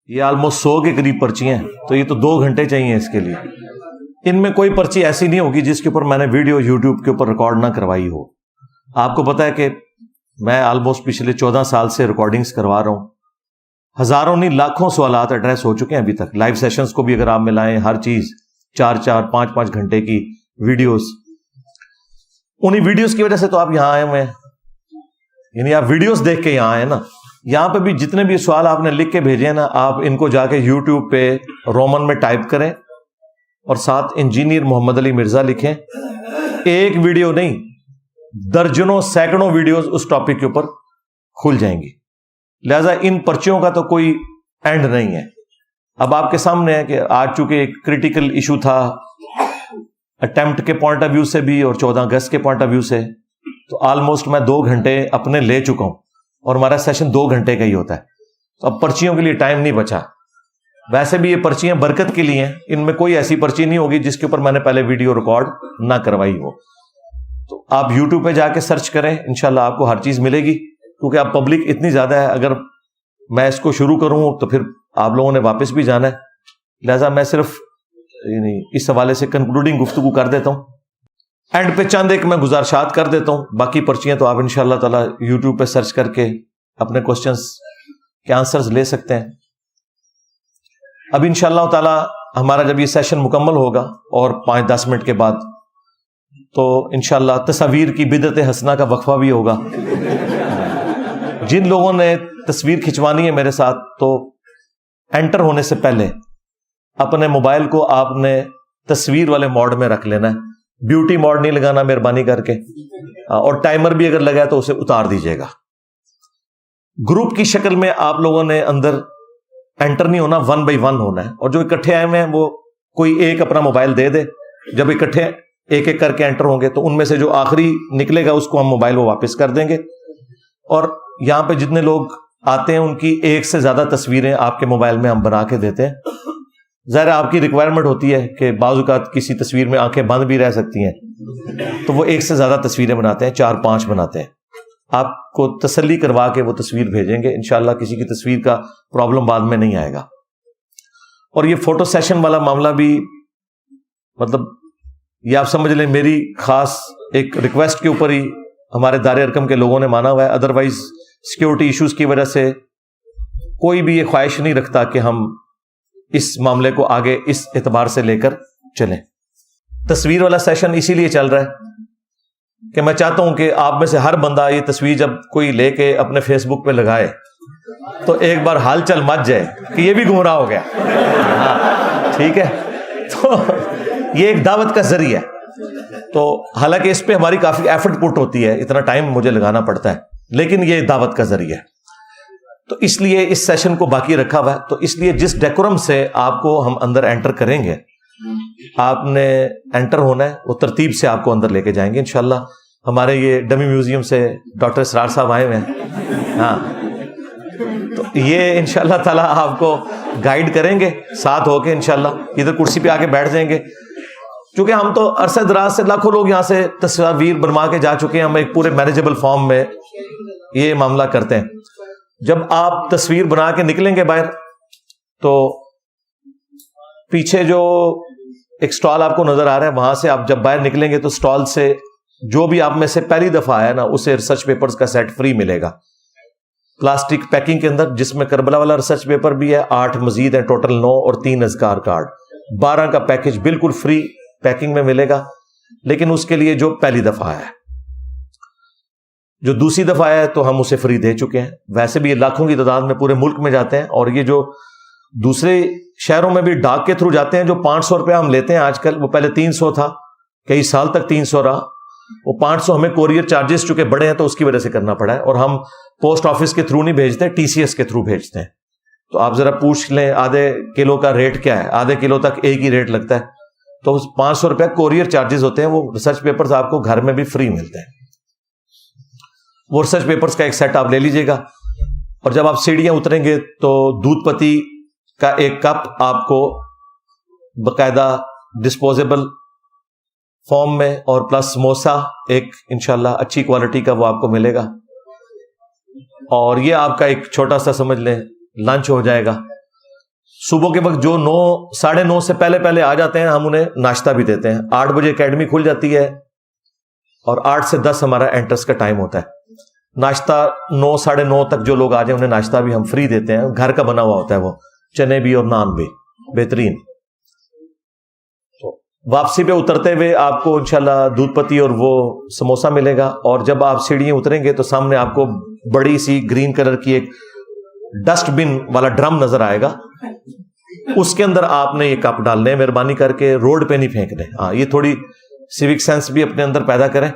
یہ آلموسٹ 100 کے قریب پرچیاں ہیں، تو یہ تو 2 گھنٹے چاہیے اس کے لیے. ان میں کوئی پرچی ایسی نہیں ہوگی جس کے اوپر میں نے ویڈیو یوٹیوب کے اوپر ریکارڈ نہ کروائی ہو. آپ کو پتا ہے کہ میں آلموسٹ پچھلے 14 سال سے ریکارڈنگز کروا رہا ہوں. ہزاروں نہیں لاکھوں سوالات ایڈریس ہو چکے ہیں ابھی تک. لائیو سیشنز کو بھی اگر آپ ملائیں، ہر چیز 4-4 5-5 گھنٹے کی ویڈیوز. انہی ویڈیوز کی وجہ سے تو آپ یہاں آئے ہوئے ہیں، یعنی آپ ویڈیوز دیکھ کے یہاں آئے نا. یہاں پہ بھی جتنے بھی سوال آپ نے لکھ کے بھیجے ہیں نا، آپ ان کو جا کے یوٹیوب پہ رومن میں ٹائپ کریں اور ساتھ انجینئر محمد علی مرزا لکھیں. ایک ویڈیو نہیں، درجنوں سینکڑوں ویڈیوز اس ٹاپک کے اوپر کھل جائیں گی. لہذا ان پرچیوں کا تو کوئی اینڈ نہیں ہے. اب آپ کے سامنے ہے کہ آج چونکہ ایک کریٹیکل ایشو تھا اٹیمپٹ کے پوائنٹ آف ویو سے بھی اور 14 اگست کے پوائنٹ آف ویو سے، تو آلموسٹ میں 2 گھنٹے اپنے لے چکا ہوں اور ہمارا سیشن 2 گھنٹے کا ہی ہوتا ہے. تو اب پرچیوں کے لیے ٹائم نہیں بچا. ویسے بھی یہ پرچیاں برکت کے لیے ہیں، ان میں کوئی ایسی پرچی نہیں ہوگی جس کے اوپر میں نے پہلے ویڈیو ریکارڈ نہ کروائی ہو. تو آپ یوٹیوب پہ جا کے سرچ کریں، انشاءاللہ آپ کو ہر چیز ملے گی. کیونکہ اب پبلک اتنی زیادہ ہے، اگر میں اس کو شروع کروں تو پھر آپ لوگوں نے واپس بھی جانا ہے. لہٰذا میں صرف اس حوالے سے کنکلوڈنگ گفتگو کر دیتا ہوں. اینڈ پہ چند ایک میں گزارشات کر دیتا ہوں. باقی پرچیاں تو آپ انشاءاللہ تعالی یوٹیوب پہ سرچ کر کے اپنے کوسچنس کے آنسرز لے سکتے ہیں. اب انشاءاللہ تعالی ہمارا جب یہ سیشن مکمل ہوگا اور 5-10 منٹ کے بعد، تو انشاءاللہ تصاویر کی بدعت حسنہ کا وقفہ بھی ہوگا. جن لوگوں نے تصویر کھنچوانی ہے میرے ساتھ، تو انٹر ہونے سے پہلے اپنے موبائل کو آپ نے تصویر والے موڈ میں رکھ لینا ہے. بیوٹی موڈ نہیں لگانا مہربانی کر کے، اور ٹائمر بھی اگر لگا ہے تو اسے اتار دیجیے گا. گروپ کی شکل میں آپ لوگوں نے اندر انٹر نہیں ہونا، 1 by 1 ہونا ہے. اور جو اکٹھے آئے ہوئے ہیں وہ کوئی ایک اپنا موبائل دے دے. جب اکٹھے ایک ایک کر کے انٹر ہوں گے تو ان میں سے جو آخری نکلے گا اس کو ہم موبائل وہ واپس کر دیں گے. اور یہاں پہ جتنے لوگ آتے ہیں ان کی ایک سے زیادہ تصویریں آپ کے موبائل میں ہم بنا کے دیتے ہیں. ظاہر آپ کی ریکوائرمنٹ ہوتی ہے کہ بعض اوقات کسی تصویر میں آنکھیں بند بھی رہ سکتی ہیں، تو وہ ایک سے زیادہ تصویریں بناتے ہیں، 4-5 بناتے ہیں. آپ کو تسلی کروا کے وہ تصویر بھیجیں گے. انشاءاللہ کسی کی تصویر کا پرابلم بعد میں نہیں آئے گا. اور یہ فوٹو سیشن والا معاملہ بھی، مطلب یہ آپ سمجھ لیں میری خاص ایک ریکویسٹ کے اوپر ہی ہمارے دار ارکم کے لوگوں نے مانا ہوا ہے. ادروائز سیکیورٹی ایشوز کی وجہ سے کوئی بھی یہ خواہش نہیں رکھتا کہ ہم اس معاملے کو آگے اس اعتبار سے لے کر چلیں. تصویر والا سیشن اسی لیے چل رہا ہے کہ میں چاہتا ہوں کہ آپ میں سے ہر بندہ یہ تصویر جب کوئی لے کے اپنے فیس بک پہ لگائے تو ایک بار حال چل مچ جائے کہ یہ بھی گمراہ ہو گیا. ہاں ٹھیک ہے، تو یہ ایک دعوت کا ذریعہ ہے. تو حالانکہ اس پہ ہماری کافی ایفرٹ پٹ ہوتی ہے، اتنا ٹائم مجھے لگانا پڑتا ہے، لیکن یہ دعوت کا ذریعہ ہے. تو اس لیے اس سیشن کو باقی رکھا ہوا ہے. تو اس لیے جس ڈیکورم سے آپ کو ہم اندر انٹر کریں گے، آپ نے انٹر ہونا ہے، وہ ترتیب سے آپ کو اندر لے کے جائیں گے انشاءاللہ. ہمارے یہ ڈمی میوزیم سے ڈاکٹر اسرار صاحب آئے ہوئے ہیں. ہاں، تو یہ انشاءاللہ تعالیٰ آپ کو گائیڈ کریں گے ساتھ ہو کے. انشاءاللہ ادھر کرسی پہ آ کے بیٹھ جائیں گے. چونکہ ہم تو عرصہ دراز سے لاکھوں لوگ یہاں سے تصاویر بنوا کے جا چکے ہیں، ہم ایک پورے مینیجبل فارم میں یہ معاملہ کرتے ہیں. جب آپ تصویر بنا کے نکلیں گے باہر، تو پیچھے جو ایک سٹال آپ کو نظر آ رہا ہے، وہاں سے آپ جب باہر نکلیں گے تو سٹال سے جو بھی آپ میں سے پہلی دفعہ آیا نا، اسے ریسرچ پیپرز کا سیٹ فری ملے گا پلاسٹک پیکنگ کے اندر، جس میں کربلا والا ریسرچ پیپر بھی ہے، 8 مزید ہیں، ٹوٹل 9، اور 3 اذکار کارڈ. 12 کا پیکج بالکل فری پیکنگ میں ملے گا. لیکن اس کے لیے جو پہلی دفعہ آیا ہے، جو دوسری دفعہ آیا ہے تو ہم اسے فری دے چکے ہیں. ویسے بھی یہ لاکھوں کی تعداد میں پورے ملک میں جاتے ہیں. اور یہ جو دوسرے شہروں میں بھی ڈاک کے تھرو جاتے ہیں، جو 500 روپیہ ہم لیتے ہیں آج کل، وہ پہلے 300 تھا، کئی سال تک 300 رہا. وہ 500 ہمیں کوریئر چارجز چونکہ بڑے ہیں تو اس کی وجہ سے کرنا پڑا ہے. اور ہم پوسٹ آفس کے تھرو نہیں بھیجتے، TCS کے تھرو بھیجتے ہیں. تو آپ ذرا پوچھ لیں آدھے کلو کا ریٹ کیا ہے. آدھے کلو تک ایک ہی ریٹ لگتا ہے. تو 500 روپیہ کوریئر چارجز ہوتے ہیں. وہ ریسرچ پیپرز آپ کو گھر میں بھی فری ملتے ہیں. وہ ریسرچ پیپرز کا ایک سیٹ آپ لے لیجئے گا. اور جب آپ سیڑھیاں اتریں گے تو دودھ پتی کا ایک کپ آپ کو باقاعدہ ڈسپوزیبل فارم میں، اور پلس سموسا ایک انشاءاللہ اچھی کوالٹی کا وہ آپ کو ملے گا. اور یہ آپ کا ایک چھوٹا سا سمجھ لیں لنچ ہو جائے گا. صبح کے وقت جو 9 ساڑھے 9 سے پہلے آ جاتے ہیں ہم انہیں ناشتہ بھی دیتے ہیں. 8 بجے اکیڈمی کھل جاتی ہے اور 8 سے 10 ہمارا انٹرس کا ٹائم ہوتا ہے. ناشتہ 9 ساڑھے 9 تک جو لوگ آ جائیں انہیں ناشتہ بھی ہم فری دیتے ہیں, گھر کا بنا ہوا ہوتا ہے, وہ چنے بھی اور نان بھی بہترین. واپسی پہ اترتے ہوئے آپ کو انشاءاللہ دودھ پتی اور وہ سموسہ ملے گا, اور جب آپ سیڑھیاں اتریں گے تو سامنے آپ کو بڑی سی گرین کلر کی ایک ڈسٹ بن والا ڈرم نظر آئے گا. اس کے اندر آپ نے یہ کپ ڈالنے ہیں, مہربانی کر کے روڈ پہ نہیں پھینکنے. ہاں, یہ تھوڑی سیوک سینس بھی اپنے اندر پیدا کریں,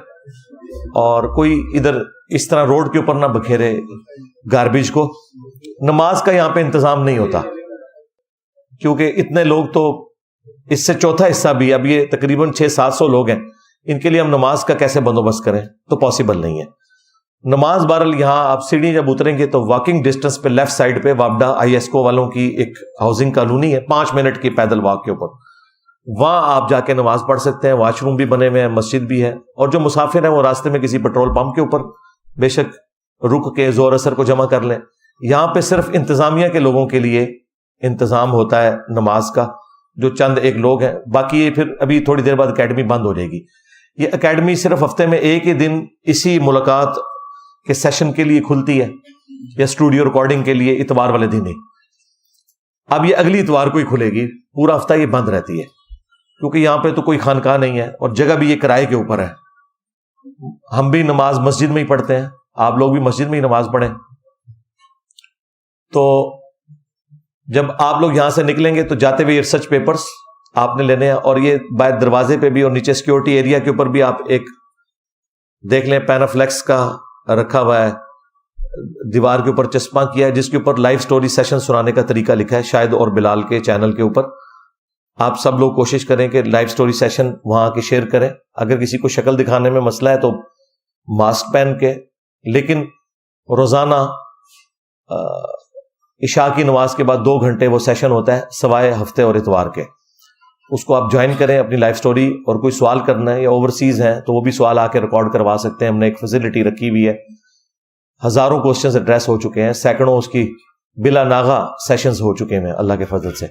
اور کوئی ادھر اس طرح روڈ کے اوپر نہ بکھیرے گاربیج کو. نماز کا یہاں پہ انتظام نہیں ہوتا کیونکہ اتنے لوگ, تو اس سے چوتھا حصہ بھی, اب یہ تقریباً 600-700 لوگ ہیں, ان کے لیے ہم نماز کا کیسے بندوبست کریں, تو پاسبل نہیں ہے. نماز بہرحال یہاں آپ سیڑھی جب اتریں گے تو واکنگ ڈسٹینس پہ لیفٹ سائڈ پہ وابڈا ISCO والوں کی ایک ہاؤسنگ کالونی ہے, 5 منٹ کی پیدل واک کے اوپر, وہاں آپ جا کے نماز پڑھ سکتے ہیں. واش روم بھی بنے ہوئے ہیں, مسجد بھی ہے, اور جو مسافر ہیں وہ راستے میں کسی پیٹرول پمپ کے اوپر بے شک رک کے زور اثر کو جمع کر لیں. یہاں پہ صرف انتظامیہ کے لوگوں کے لیے انتظام ہوتا ہے نماز کا, جو چند ایک لوگ ہیں. باقی یہ پھر ابھی تھوڑی دیر بعد اکیڈمی بند ہو جائے گی. یہ اکیڈمی صرف ہفتے میں ایک ہی دن اسی ملاقات کے سیشن کے لیے کھلتی ہے, یا اسٹوڈیو ریکارڈنگ کے لیے اتوار والے دن ہی. اب یہ اگلی اتوار کو ہی کھلے گی, پورا ہفتہ یہ بند رہتی ہے کیونکہ یہاں پہ تو کوئی خانقاہ نہیں ہے, اور جگہ بھی یہ کرائے کے اوپر ہے. ہم بھی نماز مسجد میں ہی پڑھتے ہیں, آپ لوگ بھی مسجد میں ہی نماز پڑھیں. تو جب آپ لوگ یہاں سے نکلیں گے تو جاتے ہوئے ریسرچ پیپرز آپ نے لینے ہیں, اور یہ باہر دروازے پہ بھی اور نیچے سیکورٹی ایریا کے اوپر بھی آپ ایک دیکھ لیں, پینافلیکس کا رکھا ہوا ہے, دیوار کے اوپر چسپاں کیا ہے, جس کے اوپر لائیو سٹوری سیشن سنانے کا طریقہ لکھا ہے, شاید اور بلال کے چینل کے اوپر. آپ سب لوگ کوشش کریں کہ لائیو سٹوری سیشن وہاں کے شیئر کریں. اگر کسی کو شکل دکھانے میں مسئلہ ہے تو ماسک پہن کے, لیکن روزانہ عشاء کی نماز کے بعد 2 گھنٹے وہ سیشن ہوتا ہے, سوائے ہفتے اور اتوار کے. اس کو آپ جوائن کریں اپنی لائف سٹوری, اور کوئی سوال کرنا ہے یا اوورسیز ہیں تو وہ بھی سوال آ کے ریکارڈ کروا سکتے ہیں. ہم نے ایک فیسلٹی رکھی ہوئی ہے, ہزاروں کوسچنز ایڈریس ہو چکے ہیں, سینکڑوں اس کی بلا ناغہ سیشنز ہو چکے ہیں اللہ کے فضل سے.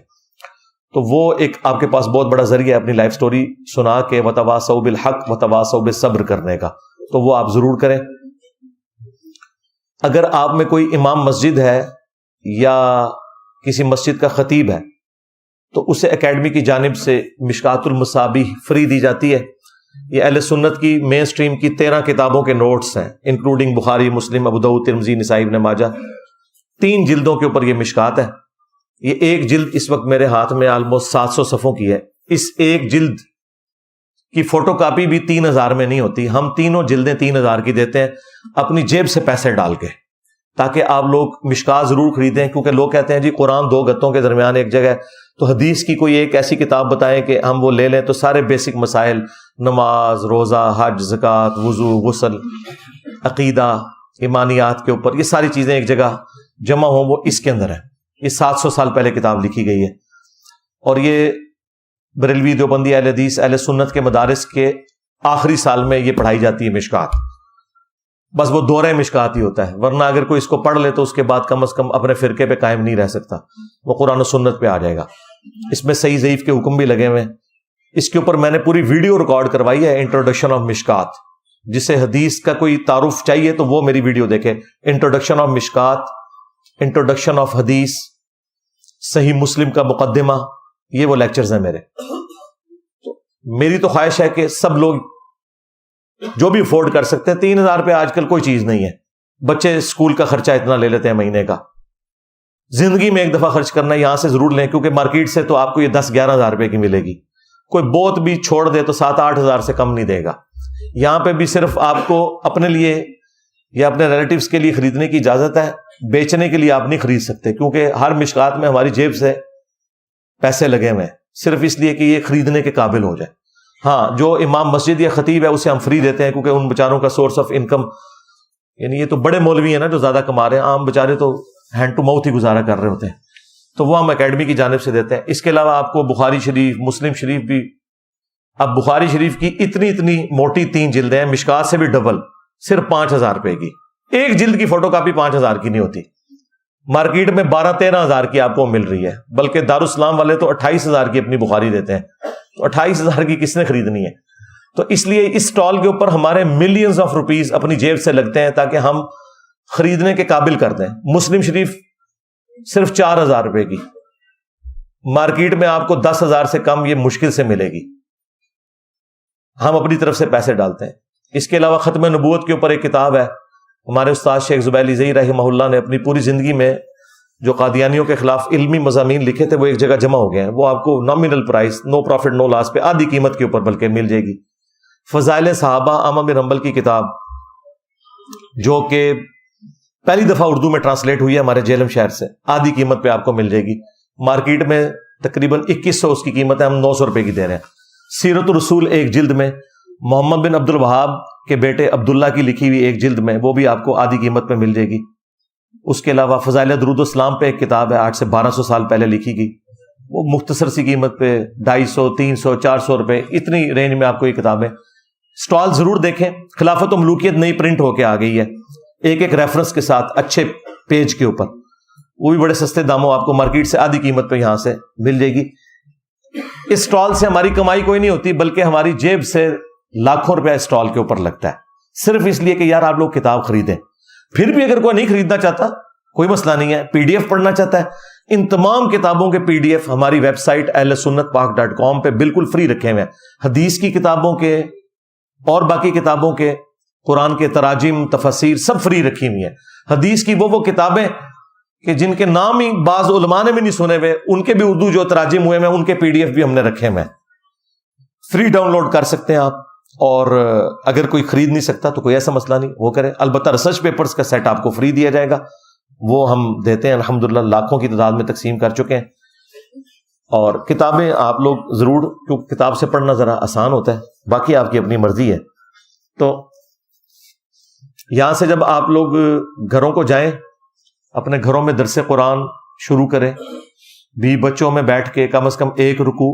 تو وہ ایک آپ کے پاس بہت بڑا ذریعہ ہے اپنی لائف سٹوری سنا کے وتواصوا بالحق وتواصوا بالصبر کرنے کا, تو وہ آپ ضرور کریں. اگر آپ میں کوئی امام مسجد ہے یا کسی مسجد کا خطیب ہے تو اسے اکیڈمی کی جانب سے مشکات المصابیح فری دی جاتی ہے. یہ اہل سنت کی مین سٹریم کی 13 کتابوں کے نوٹس ہیں, انکلوڈنگ بخاری, مسلم, ابو داؤد, ترمذی, نسائی, ابن ماجہ. 3 جلدوں کے اوپر یہ مشکات ہے. یہ ایک جلد اس وقت میرے ہاتھ میں آلموسٹ 700 صفحوں کی ہے. اس ایک جلد کی فوٹو کاپی بھی 3000 میں نہیں ہوتی. ہم تینوں جلدیں 3000 کی دیتے ہیں اپنی جیب سے پیسے ڈال کے, تاکہ آپ لوگ مشکات ضرور خریدیں. کیونکہ لوگ کہتے ہیں جی قرآن 2 گتوں کے درمیان ایک جگہ ہے, تو حدیث کی کوئی ایک ایسی کتاب بتائیں کہ ہم وہ لے لیں تو سارے بیسک مسائل, نماز, روزہ, حج, زکوٰۃ, وضو, غسل, عقیدہ, ایمانیات کے اوپر یہ ساری چیزیں ایک جگہ جمع ہوں, وہ اس کے اندر ہے. یہ 700 سال پہلے کتاب لکھی گئی ہے, اور یہ بریلوی, دیوبندی, اہل حدیث, اہل سنت کے مدارس کے آخری سال میں یہ پڑھائی جاتی ہے مشکات. بس وہ دورہ مشکات ہی ہوتا ہے, ورنہ اگر کوئی اس کو پڑھ لے تو اس کے بعد کم از کم اپنے فرقے پہ قائم نہیں رہ سکتا, وہ قرآن و سنت پہ آ جائے گا. اس میں صحیح ضعیف کے حکم بھی لگے ہوئے ہیں. اس کے اوپر میں نے پوری ویڈیو ریکارڈ کروائی ہے, انٹروڈکشن آف مشکات. جسے حدیث کا کوئی تعارف چاہیے تو وہ میری ویڈیو دیکھے, انٹروڈکشن آف مشکات, انٹروڈکشن آف حدیث, صحیح مسلم کا مقدمہ, یہ وہ لیکچرز ہیں میرے. میری تو خواہش ہے کہ سب لوگ جو بھی افورڈ کر سکتے ہیں, 3000 پہ آج کل کوئی چیز نہیں ہے. بچے اسکول کا خرچہ اتنا لے لیتے ہیں مہینے کا, زندگی میں ایک دفعہ خرچ کرنا ہے, یہاں سے ضرور لیں, کیونکہ مارکیٹ سے تو آپ کو یہ 10-11 ہزار روپے کی ملے گی. کوئی بہت بھی چھوڑ دے تو 7-8 ہزار سے کم نہیں دے گا. یہاں پہ بھی صرف آپ کو اپنے لیے یا اپنے ریلیٹیوز کے لیے خریدنے کی اجازت ہے, بیچنے کے لیے آپ نہیں خرید سکتے, کیونکہ ہر مشکات میں ہماری جیب سے پیسے لگے ہوئے ہیں, صرف اس لیے کہ یہ خریدنے کے قابل ہو جائے. ہاں, جو امام مسجد یا خطیب ہے اسے ہم فری دیتے ہیں, کیونکہ ان بیچاروں کا سورس آف انکم, یعنی یہ تو بڑے مولوی ہیں نا جو زیادہ کما رہے ہیں, عام بیچارے تو ہینڈ ٹو ماؤتھ ہی گزارا کر رہے ہوتے ہیں, تو وہ ہم اکیڈمی کی جانب سے دیتے ہیں. اس کے علاوہ آپ کو بخاری شریف, مسلم شریف بھی, اب بخاری شریف کی اتنی موٹی 3 جلدیں ہیں, مشکات سے بھی ڈبل, صرف 5000 روپے کی. ایک جلد کی فوٹو کاپی 5000 کی نہیں ہوتی. مارکیٹ میں 12-13 ہزار کی آپ کو مل رہی ہے، بلکہ دارالاسلام والے تو 28 ہزار کی اپنی بخاری دیتے ہیں. تو 28 ہزار کی کس نے خریدنی ہے؟ تو اس لیے اس سٹال کے اوپر ہمارے ملینز آف روپیز اپنی جیب سے لگتے ہیں تاکہ ہم خریدنے کے قابل کر دیں. مسلم شریف صرف 4,000 روپے کی، مارکیٹ میں آپ کو 10,000 سے کم یہ مشکل سے ملے گی. ہم اپنی طرف سے پیسے ڈالتے ہیں. اس کے علاوہ ختم نبوت کے اوپر ایک کتاب ہے، ہمارے استاد شیخ زبیلی زئی رحمہ اللہ نے اپنی پوری زندگی میں جو قادیانیوں کے خلاف علمی مضامین لکھے تھے وہ ایک جگہ جمع ہو گئے ہیں. وہ آپ کو نامینل پرائس، نو پروفٹ نو لاس پہ، آدھی قیمت کے اوپر بلکہ مل جائے گی. فضائل صحابہ احمد بن حنبل کی کتاب جو کہ پہلی دفعہ اردو میں ٹرانسلیٹ ہوئی ہے ہمارے جہلم شہر سے، آدھی قیمت پہ آپ کو مل جائے گی. مارکیٹ میں تقریباً 2100 اس کی قیمت ہے، ہم 900 روپے کی دے رہے ہیں. سیرت الرسول ایک جلد میں، محمد بن عبد الوہاب کے بیٹے عبداللہ کی لکھی ہوئی ایک جلد میں، وہ بھی آپ کو آدھی قیمت پہ مل جائے گی. اس کے علاوہ فضائل درود السلام پہ ایک کتاب ہے 800 سے 1200 سال پہلے لکھی گئی، وہ مختصر سی قیمت پہ 250 300 400 روپے، اتنی رینج میں آپ کو یہ کتابیں. سٹال ضرور دیکھیں. خلافت و ملوکیت نئی پرنٹ ہو کے آ گئی ہے، ایک ایک ریفرنس کے ساتھ اچھے پیج کے اوپر، وہ بھی بڑے سستے داموں آپ کو مارکیٹ سے آدھی قیمت پہ یہاں سے مل جائے گی. اس سٹال سے ہماری کمائی کوئی نہیں ہوتی، بلکہ ہماری جیب سے لاکھوں روپے اس سٹال کے اوپر لگتا ہے، صرف اس لیے کہ یار آپ لوگ کتاب خریدیں. پھر بھی اگر کوئی نہیں خریدنا چاہتا کوئی مسئلہ نہیں ہے، پی ڈی ایف پڑھنا چاہتا ہے، ان تمام کتابوں کے پی ڈی ایف ہماری ویب سائٹ ahlsunnatpak.com پہ بالکل فری رکھے ہوئے ہیں. حدیث کی کتابوں کے اور باقی کتابوں کے، قرآن کے تراجم، تفاسیر سب فری رکھی ہوئی ہیں. حدیث کی وہ کتابیں کہ جن کے نام ہی بعض علماء نے بھی نہیں سنے ہوئے، ان کے بھی اردو جو تراجم ہوئے ہیں ان کے پی ڈی ایف بھی ہم نے رکھے ہوئے ہیں، فری ڈاؤن لوڈ کر سکتے ہیں آپ. اور اگر کوئی خرید نہیں سکتا تو کوئی ایسا مسئلہ نہیں، وہ کرے. البتہ ریسرچ پیپرز کا سیٹ آپ کو فری دیا جائے گا، وہ ہم دیتے ہیں، الحمدللہ لاکھوں کی تعداد میں تقسیم کر چکے ہیں. اور کتابیں آپ لوگ ضرور، کیونکہ کتاب سے پڑھنا ذرا آسان ہوتا ہے، باقی آپ کی اپنی مرضی ہے. تو یہاں سے جب آپ لوگ گھروں کو جائیں، اپنے گھروں میں درس قرآن شروع کریں، بھی بچوں میں بیٹھ کے کم از کم ایک رکوع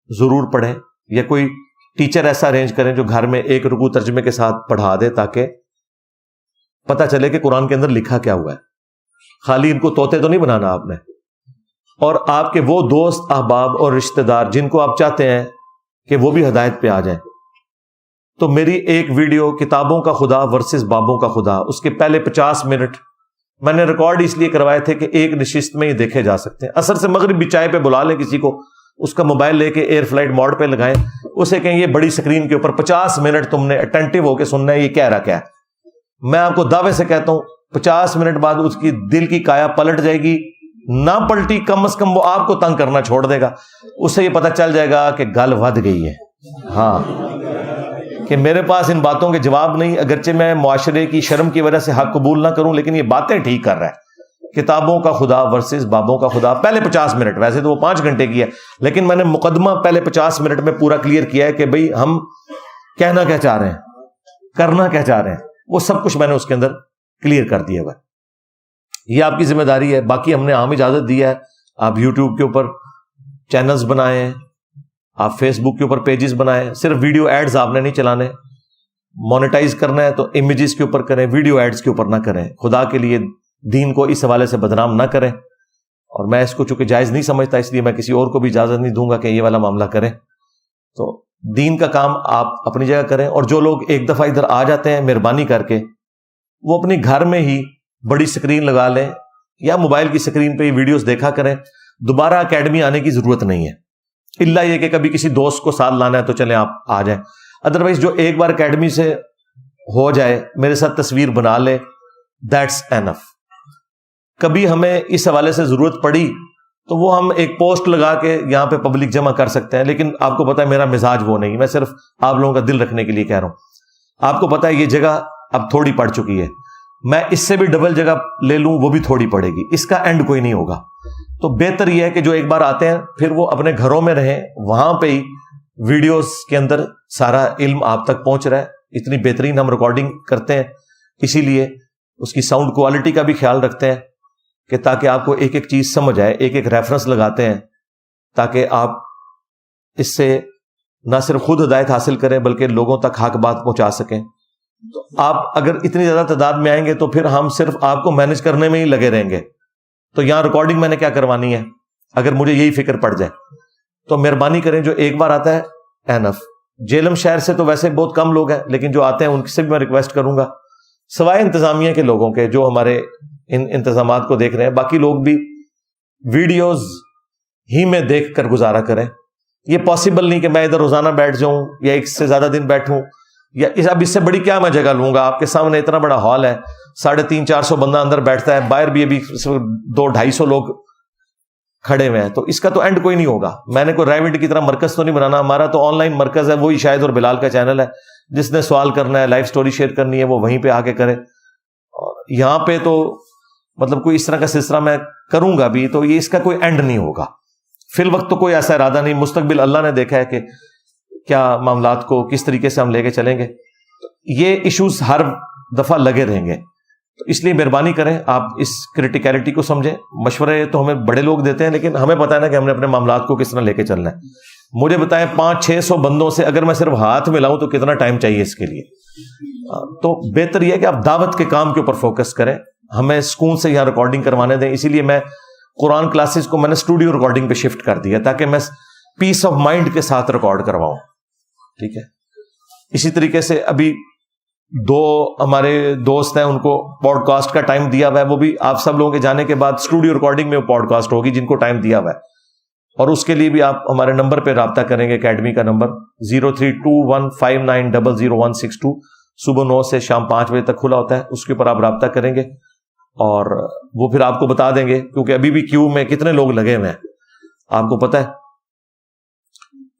ضرور پڑھیں، یا کوئی ٹیچر ایسا ارینج کریں جو گھر میں ایک رکوع ترجمے کے ساتھ پڑھا دے، تاکہ پتہ چلے کہ قرآن کے اندر لکھا کیا ہوا ہے. خالی ان کو طوطے تو نہیں بنانا آپ نے. اور آپ کے وہ دوست احباب اور رشتہ دار جن کو آپ چاہتے ہیں کہ وہ بھی ہدایت پہ آ جائیں، تو میری ایک ویڈیو کتابوں کا خدا ورسز بابوں کا خدا، اس کے پہلے 50 منٹ میں نے ریکارڈ اس لیے کروائے تھے کہ ایک نشست میں ہی دیکھے جا سکتے ہیں. عصر سے مغرب بھی چائے پہ بلا لیں کسی کو، اس کا موبائل لے کے ایئر فلائٹ موڈ پہ لگائیں، اسے کہیں یہ بڑی سکرین کے اوپر 50 منٹ تم نے اٹینٹو ہو کے سننا ہے، یہ کہہ رہا کیا ہے. میں آپ کو دعوے سے کہتا ہوں 50 منٹ بعد اس کی دل کی کایا پلٹ جائے گی. نہ پلٹی کم از کم وہ آپ کو تنگ کرنا چھوڑ دے گا، اسے یہ پتہ چل جائے گا کہ گل ود گئی ہے. ہاں، کہ میرے پاس ان باتوں کے جواب نہیں، اگرچہ میں معاشرے کی شرم کی وجہ سے حق قبول نہ کروں، لیکن یہ باتیں ٹھیک کر رہا ہے. کتابوں کا خدا ورسز بابوں کا خدا، پہلے 50 منٹ، ویسے تو وہ 5 گھنٹے کی ہے، لیکن میں نے مقدمہ پہلے 50 منٹ میں پورا کلیئر کیا ہے کہ بھئی ہم کہنا کیا چاہ رہے ہیں، کرنا کیا چاہ رہے ہیں، وہ سب کچھ میں نے اس کے اندر کلیئر کر دیا ہوا ہے. یہ آپ کی ذمہ داری ہے. باقی ہم نے عام اجازت دیا ہے، آپ یوٹیوب کے اوپر چینلز بنائیں، آپ فیس بک کے اوپر پیجز بنائیں، صرف ویڈیو ایڈز آپ نے نہیں چلانے. مونیٹائز کرنا ہے تو امیجز کے اوپر کریں، ویڈیو ایڈز کے اوپر نہ کریں. خدا کے لیے دین کو اس حوالے سے بدنام نہ کریں. اور میں اس کو چونکہ جائز نہیں سمجھتا، اس لیے میں کسی اور کو بھی اجازت نہیں دوں گا کہ یہ والا معاملہ کریں. تو دین کا کام آپ اپنی جگہ کریں. اور جو لوگ ایک دفعہ ادھر آ جاتے ہیں مہربانی کر کے وہ اپنی گھر میں ہی بڑی سکرین لگا لیں یا موبائل کی سکرین پہ ہی ویڈیوز دیکھا کریں. دوبارہ اکیڈمی آنے کی ضرورت نہیں ہے، الا یہ کہ کبھی کسی دوست کو ساتھ لانا ہے تو چلیں آپ آ جائیں. ادروائز جو ایک بار اکیڈمی سے ہو جائے، میرے ساتھ تصویر بنا لے، دیٹس اینف. کبھی ہمیں اس حوالے سے ضرورت پڑی تو وہ ہم ایک پوسٹ لگا کے یہاں پہ پبلک جمع کر سکتے ہیں، لیکن آپ کو پتا ہے میرا مزاج وہ نہیں. میں صرف آپ لوگوں کا دل رکھنے کے لیے کہہ رہا ہوں. آپ کو پتا ہے یہ جگہ اب تھوڑی پڑ چکی ہے، میں اس سے بھی ڈبل جگہ لے لوں وہ بھی تھوڑی پڑے گی، اس کا اینڈ کوئی نہیں ہوگا. تو بہتر یہ ہے کہ جو ایک بار آتے ہیں پھر وہ اپنے گھروں میں رہیں، وہاں پہ ہی ویڈیوز کے اندر سارا علم آپ تک پہنچ رہا ہے. اتنی بہترین ہم ریکارڈنگ کرتے ہیں، اسی لیے اس کی ساؤنڈ کوالٹی کا بھی خیال رکھتے ہیں کہ تاکہ آپ کو ایک ایک چیز سمجھ آئے. ایک ایک ریفرنس لگاتے ہیں تاکہ آپ اس سے نہ صرف خود ہدایت حاصل کریں بلکہ لوگوں تک حق بات پہنچا سکیں. تو آپ اگر اتنی زیادہ تعداد میں آئیں گے تو پھر ہم صرف آپ کو مینج کرنے میں ہی لگے رہیں گے. تو یہاں ریکارڈنگ میں نے کیا کروانی ہے اگر مجھے یہی فکر پڑ جائے؟ تو مہربانی کریں، جو ایک بار آتا ہے اینف. جیلم شہر سے تو ویسے بہت کم لوگ ہیں، لیکن جو آتے ہیں ان سے بھی میں ریکویسٹ کروں گا، سوائے انتظامیہ کے لوگوں کے جو ہمارے ان انتظامات کو دیکھ رہے ہیں، باقی لوگ بھی ویڈیوز ہی میں دیکھ کر گزارا کریں. یہ پاسبل نہیں کہ میں ادھر روزانہ بیٹھ جاؤں یا ایک سے زیادہ دن بیٹھوں، یا اب اس سے بڑی کیا میں جگہ لوں گا؟ آپ کے سامنے اتنا بڑا ہال ہے، 350-400 بندہ اندر بیٹھتا ہے، باہر بھی ابھی 200-250 لوگ کھڑے ہوئے ہیں، تو اس کا تو اینڈ کوئی نہیں ہوگا. میں نے کوئی ریوڈ کی طرح مرکز تو نہیں بنانا، ہمارا تو آن لائن مرکز ہے، وہی شاہد اور بلال کا چینل ہے. جس نے سوال کرنا ہے، لائف سٹوری شیئر کرنی ہے، وہ وہیں پہ آ کے کرے. اور یہاں پہ تو مطلب کوئی اس طرح کا سلسلہ میں کروں گا بھی تو یہ اس کا کوئی اینڈ نہیں ہوگا. فی الوقت تو کوئی ایسا ارادہ نہیں، مستقبل اللہ نے دیکھا ہے کہ کیا معاملات کو کس طریقے سے ہم لے کے چلیں گے. یہ ایشوز ہر دفعہ لگے رہیں گے، تو اس لیے مہربانی کریں آپ اس کریٹیکلٹی کو سمجھیں. مشورے تو ہمیں بڑے لوگ دیتے ہیں، لیکن ہمیں پتہ ہے نا کہ ہم نے اپنے معاملات کو کس طرح لے کے چلنا ہے. مجھے بتائیں 500-600 بندوں سے اگر میں صرف ہاتھ ملاؤں تو کتنا ٹائم چاہیے اس کے لیے؟ تو بہتر یہ ہے کہ آپ دعوت کے کام کے اوپر فوکس کریں. ہمیں سکون سے یہاں ریکارڈنگ کروانے دیں. اسی لیے میں قرآن کلاسز کو میں نے اسٹوڈیو ریکارڈنگ پہ شفٹ کر دیا تاکہ میں پیس آف مائنڈ کے ساتھ ریکارڈ کرواؤں. ٹھیک ہے. اسی طریقے سے ابھی 2 ہمارے دوست ہیں، ان کو پوڈ کاسٹ کا ٹائم دیا ہوا ہے، وہ بھی آپ سب لوگوں کے جانے کے بعد اسٹوڈیو ریکارڈنگ میں وہ پوڈ کاسٹ ہوگی جن کو ٹائم دیا ہوا ہے. اور اس کے لیے بھی آپ ہمارے نمبر پہ رابطہ کریں گے، اکیڈمی کا نمبر 032159000162، صبح 9 سے شام 5 بجے تک کھلا ہوتا ہے. اس کے اوپر آپ رابطہ کریں گے اور وہ پھر آپ کو بتا دیں گے، کیونکہ ابھی بھی کیو میں کتنے لوگ لگے ہوئے ہیں آپ کو پتہ ہے.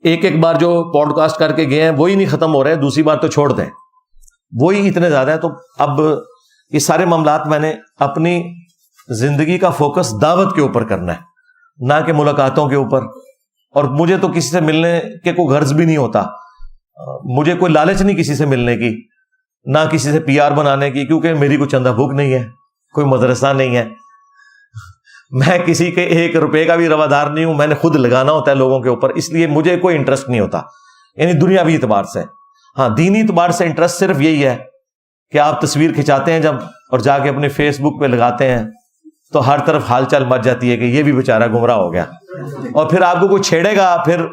ایک بار جو پوڈ کاسٹ کر کے گئے ہیں وہی نہیں ختم ہو رہے ہیں، دوسری بار تو چھوڑ دیں، وہی اتنے زیادہ ہیں. تو اب یہ سارے معاملات میں نے اپنی زندگی کا فوکس دعوت کے اوپر کرنا ہے، نہ کہ ملاقاتوں کے اوپر. اور مجھے تو کسی سے ملنے کے کوئی غرض بھی نہیں ہوتا، مجھے کوئی لالچ نہیں کسی سے ملنے کی، نہ کسی سے PR بنانے کی، کیونکہ میری کوئی چندہ بھوک نہیں ہے، کوئی مدرسہ نہیں ہے، میں کسی کے 1 روپے کا بھی روادار نہیں ہوں. میں نے خود لگانا ہوتا ہے لوگوں کے اوپر، اس لیے مجھے کوئی انٹرسٹ نہیں ہوتا، یعنی دنیاوی اعتبار سے. ہاں دینی اعتبار سے انٹرسٹ صرف یہی ہے کہ آپ تصویر کھنچاتے ہیں جب اور جا کے اپنے فیس بک پہ لگاتے ہیں تو ہر طرف حال چال مچ جاتی ہے کہ یہ بھی بیچارہ گمراہ ہو گیا. اور پھر آپ کو کوئی چھیڑے گا، پھر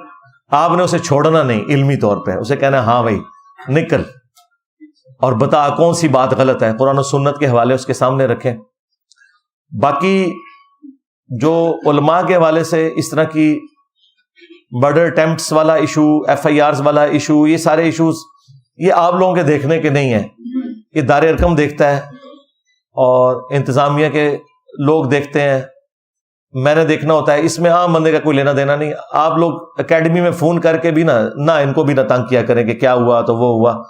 آپ نے اسے چھوڑنا نہیں، علمی طور پہ اسے کہنا ہاں بھائی نکل اور بتا کون سی بات غلط ہے، قرآن و سنت کے حوالے اس کے سامنے رکھیں. باقی جو علماء کے حوالے سے اس طرح کی مرڈر اٹیمپٹس والا ایشو، FIRs والا ایشو، یہ سارے ایشوز یہ آپ لوگوں کے دیکھنے کے نہیں ہیں، یہ دار ارکم دیکھتا ہے اور انتظامیہ کے لوگ دیکھتے ہیں. میں نے دیکھنا ہوتا ہے، اس میں عام بندے کا کوئی لینا دینا نہیں. آپ لوگ اکیڈمی میں فون کر کے بھی نہ ان کو بھی نہ تنگ کیا کریں کہ کیا ہوا تو وہ ہوا.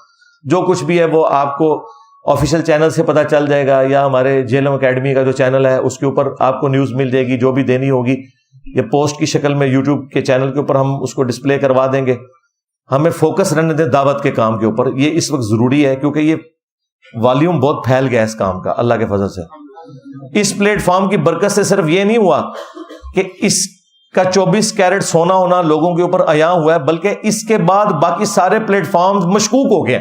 جو کچھ بھی ہے وہ آپ کو آفیشیل چینل سے پتہ چل جائے گا، یا ہمارے جیلم اکیڈمی کا جو چینل ہے اس کے اوپر آپ کو نیوز مل جائے گی. جو بھی دینی ہوگی یہ پوسٹ کی شکل میں یوٹیوب کے چینل کے اوپر ہم اس کو ڈسپلے کروا دیں گے. ہمیں فوکس رہنے دیں دعوت کے کام کے اوپر، یہ اس وقت ضروری ہے کیونکہ یہ والیوم بہت پھیل گیا اس کام کا اللہ کے فضل سے. اس پلیٹ فارم کی برکت سے صرف یہ نہیں ہوا کہ اس کا 24 کیرٹ سونا ہونا لوگوں کے اوپر عیاں ہوا ہے، بلکہ اس کے بعد باقی سارے پلیٹ فارمز مشکوک ہو گئے.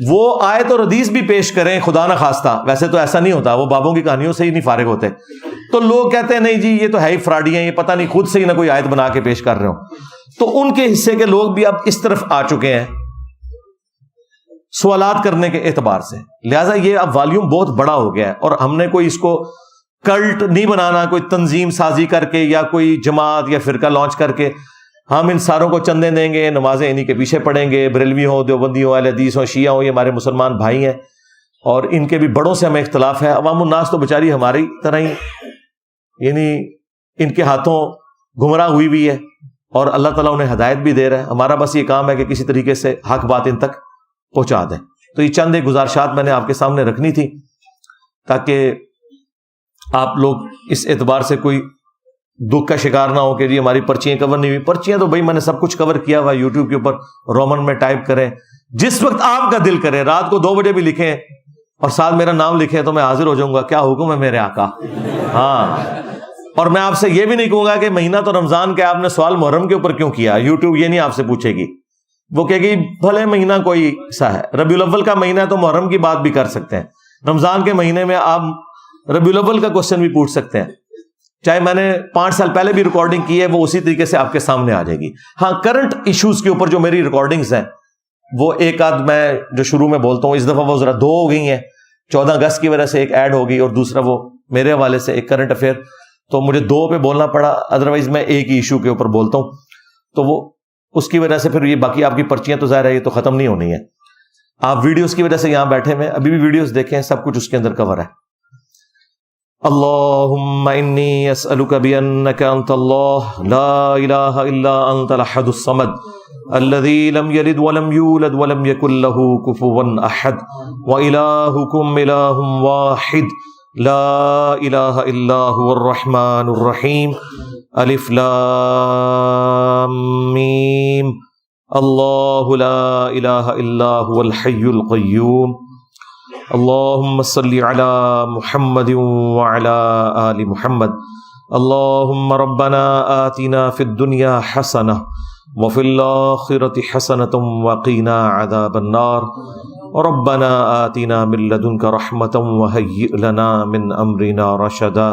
وہ آیت اور حدیث بھی پیش کریں خدا نہ خواستہ، ویسے تو ایسا نہیں ہوتا، وہ بابوں کی کہانیوں سے ہی نہیں فارغ ہوتے، تو لوگ کہتے ہیں نہیں جی یہ تو ہے ہی فراڈی ہیں، یہ پتہ نہیں خود سے ہی نہ کوئی آیت بنا کے پیش کر رہے ہوں. تو ان کے حصے کے لوگ بھی اب اس طرف آ چکے ہیں سوالات کرنے کے اعتبار سے. لہٰذا یہ اب والیوم بہت بڑا ہو گیا ہے، اور ہم نے کوئی اس کو کلٹ نہیں بنانا، کوئی تنظیم سازی کر کے یا کوئی جماعت یا فرقہ لانچ کر کے ہم ان ساروں کو چندے دیں گے، نمازیں انہی کے پیچھے پڑھیں گے، بریلوی ہوں، دیوبندی ہوں، اہل حدیث ہوں، شیعہ ہوں، یہ ہمارے مسلمان بھائی ہیں اور ان کے بھی بڑوں سے ہمیں اختلاف ہے. عوام الناس تو بیچاری ہماری طرح ہی یعنی ان کے ہاتھوں گمراہ ہوئی بھی ہے، اور اللہ تعالیٰ انہیں ہدایت بھی دے رہا ہے. ہمارا بس یہ کام ہے کہ کسی طریقے سے حق بات ان تک پہنچا دیں. تو یہ چند ایک گزارشات میں نے آپ کے سامنے رکھنی تھی تاکہ آپ لوگ اس اعتبار سے کوئی دکھ کا شکار نہ ہو کہ جی ہماری پرچیاں کور نہیں ہوئی. پرچیاں تو بھائی میں نے سب کچھ کور کیا ہوا یوٹیوب کے اوپر، رومن میں ٹائپ کریں، جس وقت آپ کا دل کرے، رات کو 2 بجے بھی لکھیں اور ساتھ میرا نام لکھیں تو میں حاضر ہو جاؤں گا. کیا حکم ہے میرے آقا. ہاں، اور میں آپ سے یہ بھی نہیں کہوں گا کہ مہینہ تو رمضان کا آپ نے سوال محرم کے اوپر کیوں کیا. یوٹیوب یہ نہیں آپ سے پوچھے گی، وہ کہے گی بھلے مہینہ کوئی سا ہے، ربیع الاول کا مہینہ ہے تو محرم کی بات بھی کر سکتے ہیں. رمضان کے مہینے میں آپ ربیع الاول کا کوشچن بھی پوچھ سکتے ہیں، چاہے میں نے 5 سال پہلے بھی ریکارڈنگ کی ہے، وہ اسی طریقے سے آپ کے سامنے آ جائے گی۔ ہاں کرنٹ ایشوز کے اوپر جو میری ریکارڈنگز ہیں وہ ایک آدھ میں جو شروع میں بولتا ہوں، اس دفعہ وہ ذرا 2 ہو گئی ہیں، 14 اگست کی وجہ سے ایک ایڈ ہوگی اور دوسرا وہ میرے حوالے سے ایک کرنٹ افیئر، تو مجھے 2 پہ بولنا پڑا، ادروائز میں ایک ہی ایشو کے اوپر بولتا ہوں، تو وہ اس کی وجہ سے پھر یہ باقی آپ کی پرچیاں تو ظاہر ہے یہ تو ختم نہیں ہونی ہے۔ آپ ویڈیوز کی وجہ سے یہاں بیٹھے میں ابھی بھی ویڈیوز دیکھیں، سب کچھ اس کے اندر کور ہے۔ اللہم انی اسألک بانک انت اللہ لا الہ الا انت الاحد الصمد الذی لم یلد ولم یولد ولم یکن له کفوا احد والہکم الہ واحد لا الہ الا هو الرحمن الرحیم الف لام میم اللہ لا الہ الا هو الحی القیوم اللہم صلی علی محمد وعلی آل محمد اللہم ربنا آتنا فی الدنیا حسنہ وفی الآخرۃ حسنۃ وقنا عذاب النار ربنا آتنا من لدنک رحمۃ وہیئ لنا من امرنا رشدا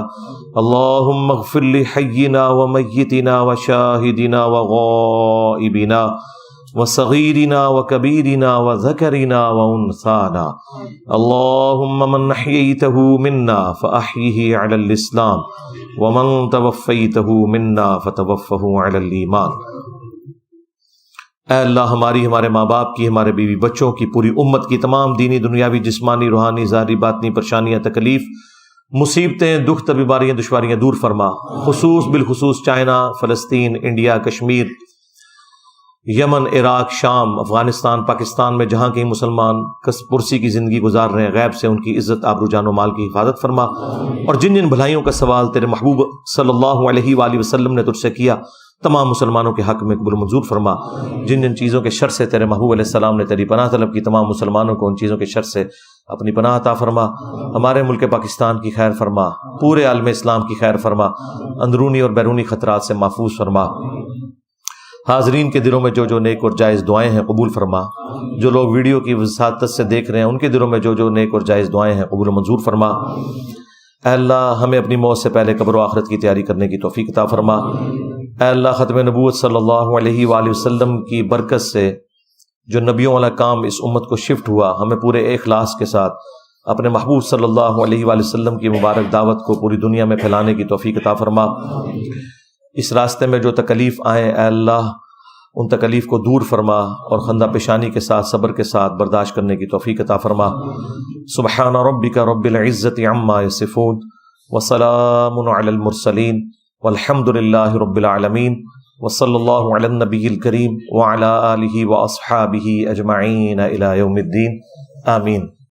اللہم اغفر لحینا ومیتنا وشاہدنا وغائبنا وصغیرنا وکبیرنا وذکرنا وانثانا اللہم من احییتہ منا فاحیہ علی الاسلام ومن توفیتہ منا فتوفہ علی الایمان۔ اے اللہ ہماری، ہمارے ماں باپ کی، ہمارے بیوی بچوں کی، پوری امت کی تمام دینی دنیاوی جسمانی روحانی ظاہری باطنی پریشانیاں تکلیف مصیبتیں دکھ بیماریاں دشواریاں دور فرما، بالخصوص چائنا، فلسطین، انڈیا، کشمیر، یمن، عراق، شام، افغانستان، پاکستان میں جہاں کہیں مسلمان پرسی کی زندگی گزار رہے ہیں، غیب سے ان کی عزت آبرو جان و مال کی حفاظت فرما، اور جن جن بھلائیوں کا سوال تیرے محبوب صلی اللہ علیہ وآلہ وسلم نے تجھ سے کیا تمام مسلمانوں کے حق میں قبول منظور فرما، جن جن چیزوں کے شر سے تیرے محبوب علیہ السلام نے تیری پناہ طلب کی تمام مسلمانوں کو ان چیزوں کے شر سے اپنی پناہ عطا فرما، ہمارے ملک پاکستان کی خیر فرما، پورے عالم اسلام کی خیر فرما، اندرونی اور بیرونی خطرات سے محفوظ فرما، حاضرین کے دلوں میں جو جو نیک اور جائز دعائیں ہیں قبول فرما، جو لوگ ویڈیو کی وساطت سے دیکھ رہے ہیں ان کے دلوں میں جو جو نیک اور جائز دعائیں ہیں قبول و منظور فرما۔ اے اللہ ہمیں اپنی موت سے پہلے قبر و آخرت کی تیاری کرنے کی توفیق عطا فرما۔ اے اللہ ختم نبوت صلی اللہ علیہ وآلہ وسلم کی برکت سے جو نبیوں والا کام اس امت کو شفٹ ہوا، ہمیں پورے اخلاص کے ساتھ اپنے محبوب صلی اللہ علیہ وآلہ وسلم کی مبارک دعوت کو پوری دنیا میں پھیلانے کی توفیق عطا فرما۔ اس راستے میں جو تکلیف آئیں اے اللہ ان تکلیف کو دور فرما اور خندہ پیشانی کے ساتھ صبر کے ساتھ برداشت کرنے کی توفیق عطا فرما۔ سبحان ربک رب العزت عما یصفون وسلام علی المرسلین والحمد للہ رب العالمین وصلی اللہ علی النبی الکریم وعلی آلہ واصحابہ اجمعین الی یوم الدین آمین۔